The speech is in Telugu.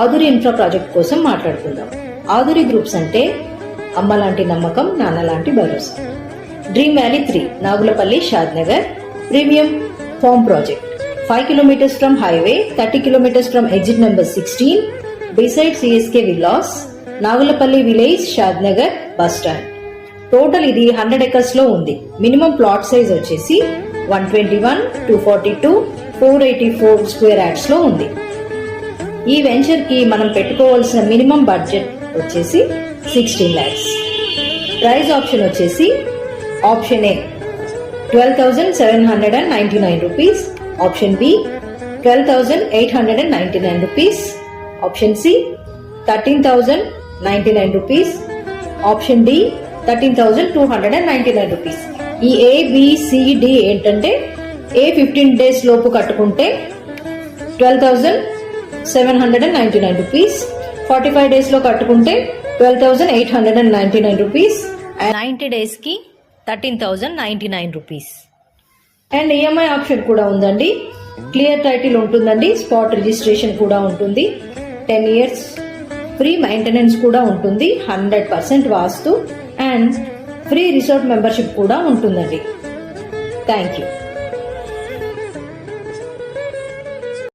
ఆధురి ఇన్ఫ్రా ప్రాజెక్ట్ కోసం మాట్లాడుకుందాం. ఆధురి గ్రూప్స్ అంటే అమ్మ లాంటి నమ్మకం, నాన్న లాంటి భరోసా. Dream valley 3 Nagulapalli Shadnagar premium form project 5 kilometers from highway, 30 kilometers from exit number 16, beside CSK Villas, Nagulapalli village, Shadnagar bus stand. Total ఇది 100 acres లో ఉంది. మినిమం ప్లాట్ సైజ్ వచ్చేసి 121, 242, 484 స్క్వేర్ యార్డ్స్ లో ఉంది. ఈ వెంచర్ కి మనం పెట్టుకోవాల్సిన మినిమం బడ్జెట్ వచ్చేసి 16 lakhs. ప్రైస్ ఆప్షన్ వచ్చేసి option A 12,799 rupees, option B 12,899 rupees, option C 13,099 rupees, option D 13,299 rupees. ఈ ABCD ఏంటంటే ఏ 15 days లోపు కట్టుకుంటే 12,799 రూపీస్, 45 days లో కట్టుకుంటే 12,899 రూపీస్, 90 days కి 13,099 రూపీస్. అండ్ EMI ఆప్షన్ కూడా ఉందండి. క్లియర్ టైటిల్ ఉంటుందండి, స్పాట్ రిజిస్ట్రేషన్ కూడా ఉంటుంది, 10 years ఫ్రీ మెయింటెనెన్స్ కూడా ఉంటుంది, 100% వాస్తు అండ్ ఫ్రీ రిసార్ట్ మెంబర్షిప్ కూడా ఉంటుందండి. Thank you.